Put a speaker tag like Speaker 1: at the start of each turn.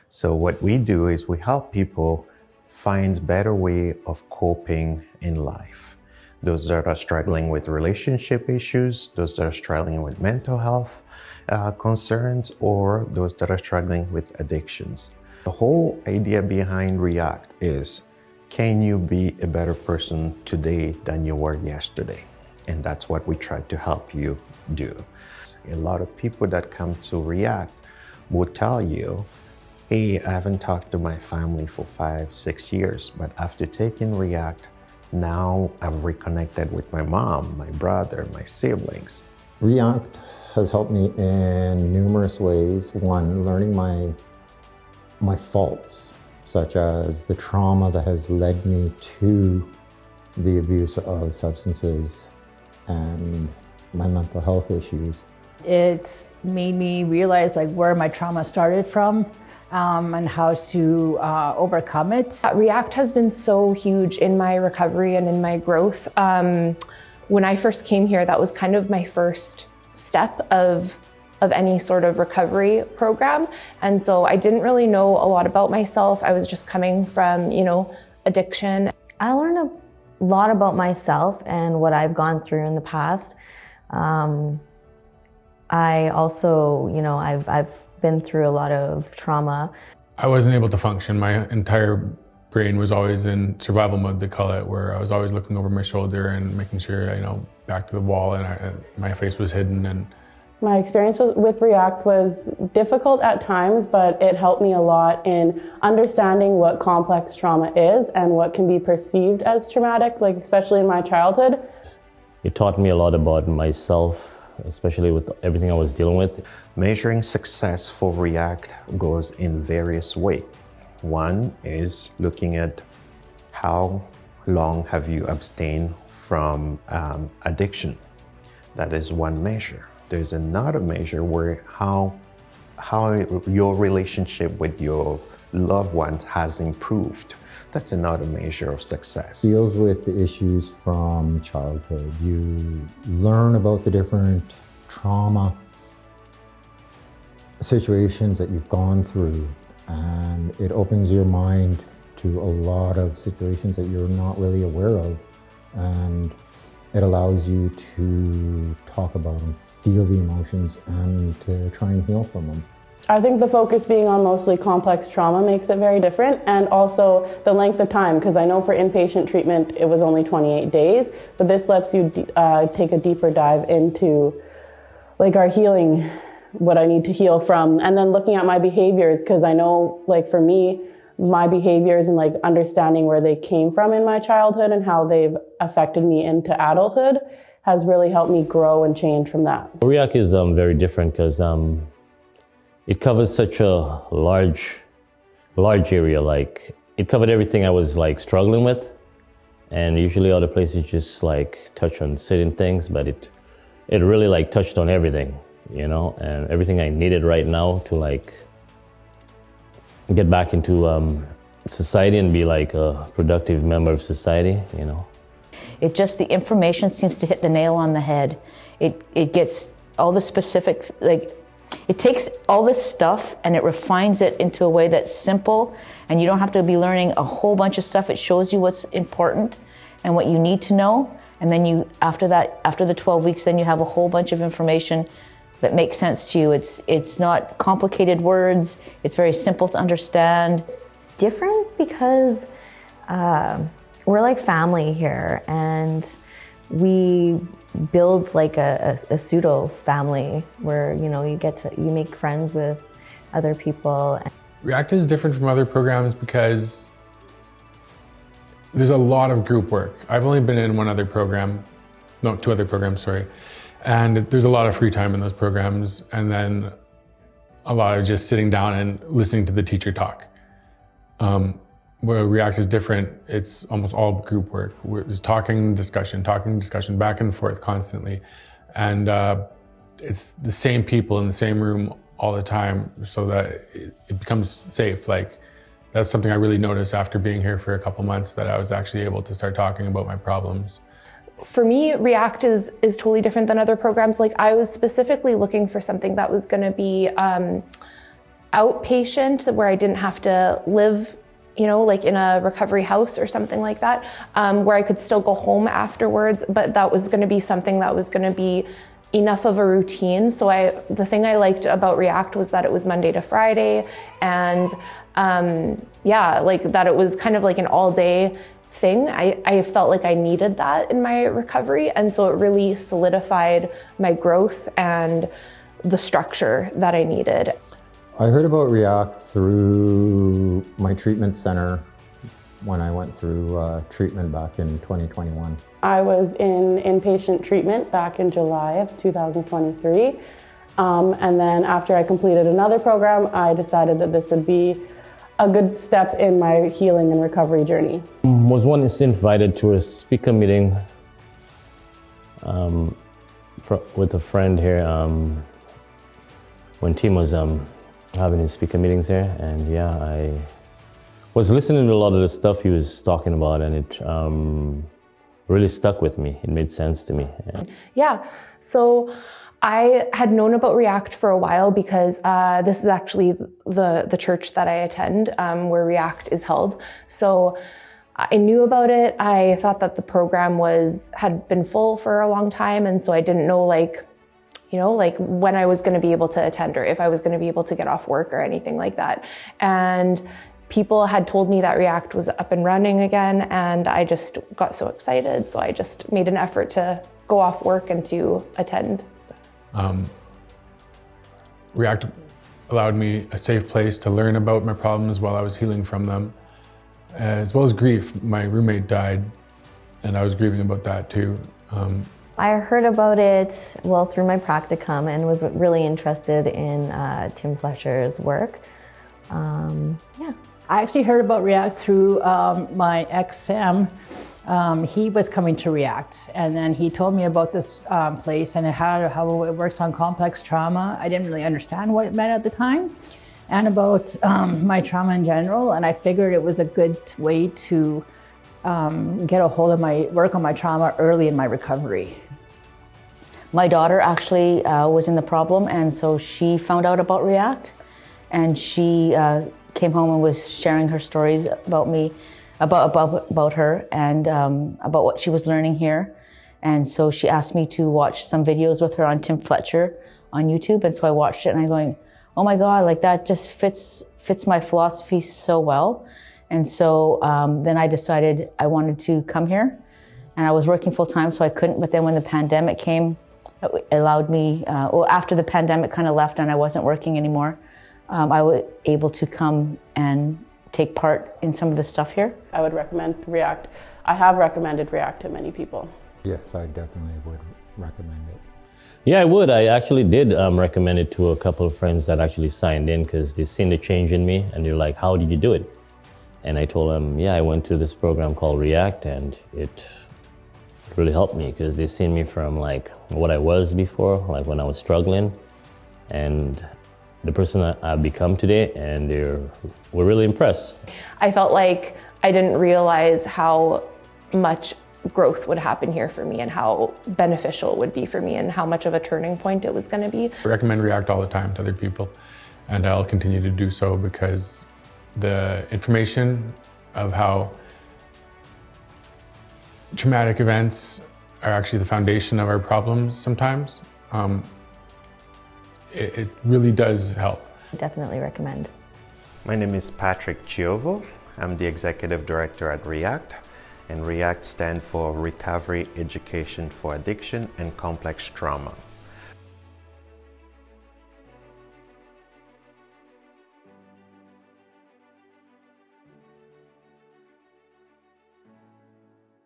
Speaker 1: So what we do is we help people find better way of coping in life. Those that are struggling with relationship issues, those that are struggling with mental health concerns, or those that are struggling with addictions. The whole idea behind REACT is, can you be a better person today than you were yesterday? And that's what we try to help you do. A lot of people that come to REACT will tell you, hey, I haven't talked to my family for 5-6 years, but after taking REACT, now I've reconnected with my mom, my brother, my siblings.
Speaker 2: REACT has helped me in numerous ways. One, learning my faults, such as the trauma that has led me to the abuse of substances and my mental health issues.
Speaker 3: It's made me realize where my trauma started from and how to overcome it.
Speaker 4: REACT has been so huge in my recovery and in my growth. When I first came here, that was kind of my first step of any sort of recovery program. And so I didn't really know a lot about myself. I was just coming from, addiction.
Speaker 5: I learned a lot about myself and what I've gone through in the past. I also, I've been through a lot of trauma.
Speaker 6: I wasn't able to function. My entire brain was always in survival mode, they call it, where I was always looking over my shoulder and making sure, back to the wall, and my face was hidden. And
Speaker 7: my experience with REACT was difficult at times, but it helped me a lot in understanding what complex trauma is and what can be perceived as traumatic, especially in my childhood.
Speaker 8: It taught me a lot about myself, especially with everything I was dealing with.
Speaker 1: Measuring success for REACT goes in various ways. One is looking at how long have you abstained from addiction. That is one measure. There's another measure where how your relationship with your loved ones has improved. That's another measure of success.
Speaker 2: It deals with the issues from childhood. You learn about the different trauma situations that you've gone through, and it opens your mind to a lot of situations that you're not really aware of, and it allows you to talk about and feel the emotions and to try and heal from them.
Speaker 7: I think the focus being on mostly complex trauma makes it very different, and also the length of time, because I know for inpatient treatment it was only 28 days, but this lets you take a deeper dive into our healing, what I need to heal from, and then looking at my behaviors, because I know for me, my behaviors and understanding where they came from in my childhood and how they've affected me into adulthood has really helped me grow and change from that.
Speaker 8: REACT is very different because it covers such a large area. It covered everything I was struggling with, and usually other places just touch on certain things, but it really touched on everything, and everything I needed right now to get back into society and be a productive member of society,
Speaker 9: It just, the information seems to hit the nail on the head. It gets all the specific, it takes all this stuff and it refines it into a way that's simple, and you don't have to be learning a whole bunch of stuff. It shows you what's important and what you need to know. And then after the 12 weeks, then you have a whole bunch of information that makes sense to you. It's not complicated words. It's very simple to understand.
Speaker 5: It's different because we're like family here, and we build a pseudo family where you make friends with other people.
Speaker 6: REACT is different from other programs because there's a lot of group work. I've only been in two other programs, sorry. And there's a lot of free time in those programs, and then a lot of just sitting down and listening to the teacher talk. Where REACT is different, it's almost all group work. There's talking, discussion, back and forth constantly. And it's the same people in the same room all the time, so that it becomes safe. That's something I really noticed after being here for a couple months, that I was actually able to start talking about my problems.
Speaker 4: For me, REACT is totally different than other programs. I was specifically looking for something that was going to be outpatient where I didn't have to live, like in a recovery house or something like that, where I could still go home afterwards, but that was going to be something that was going to be enough of a routine. So the thing I liked about React was that it was Monday to Friday, and like that it was kind of like an all-day thing. I felt like I needed that in my recovery, and so it really solidified my growth and the structure that I needed.
Speaker 2: I heard about React through my treatment center when I went through treatment back in 2021.
Speaker 7: I was in inpatient treatment back in July of 2023. And then after I completed another program, I decided that this would be a good step in my healing and recovery journey.
Speaker 8: Was once invited to a speaker meeting with a friend here when Tim was having his speaker meetings here, and yeah, I was listening to a lot of the stuff he was talking about, and it really stuck with me. It made sense to me.
Speaker 4: Yeah, so I had known about React for a while because this is actually the church that I attend, where React is held. So I knew about it. I thought that the program had been full for a long time, and so I didn't know when I was going to be able to attend or if I was going to be able to get off work or anything like that. And people had told me that React was up and running again, and I just got so excited. So I just made an effort to go off work and to attend. So.
Speaker 6: React allowed me a safe place to learn about my problems while I was healing from them, as well as grief. My roommate died, and I was grieving about that too.
Speaker 5: I heard about it, through my practicum, and was really interested in Tim Fletcher's work. Yeah.
Speaker 3: I actually heard about React through my ex-Sam. He was coming to React, and then he told me about this place and how it works on complex trauma. I didn't really understand what it meant at the time, and about my trauma in general, and I figured it was a good way to get a hold of work on my trauma early in my recovery.
Speaker 9: My daughter actually was in the problem, and so she found out about React, and she came home and was sharing her stories about me, about her, and about what she was learning here. And so she asked me to watch some videos with her on Tim Fletcher on YouTube, and so I watched it, and I'm going, oh my God, like that just fits my philosophy so well. And so then I decided I wanted to come here, and I was working full time, so I couldn't. But then when the pandemic came, it allowed me, after the pandemic kind of left and I wasn't working anymore, I was able to come and take part in some of the stuff here.
Speaker 7: I would recommend React. I have recommended React to many people.
Speaker 2: Yes, I definitely would recommend it.
Speaker 8: Yeah, I would. I actually did recommend it to a couple of friends that actually signed in because they've seen the change in me, and they're like, how did you do it? And I told them, yeah, I went to this program called React, and it really helped me because they've seen me from like what I was before, like when I was struggling, and the person I've become today, and we're really impressed.
Speaker 4: I felt like I didn't realize how much growth would happen here for me and how beneficial it would be for me and how much of a turning point it was going to be.
Speaker 6: I recommend React all the time to other people, and I'll continue to do so because the information of how traumatic events are actually the foundation of our problems sometimes, it really does help.
Speaker 5: Definitely recommend.
Speaker 1: My name is Patrick Giovo. I'm the Executive Director at React, and React stands for Recovery Education for Addiction and Complex Trauma.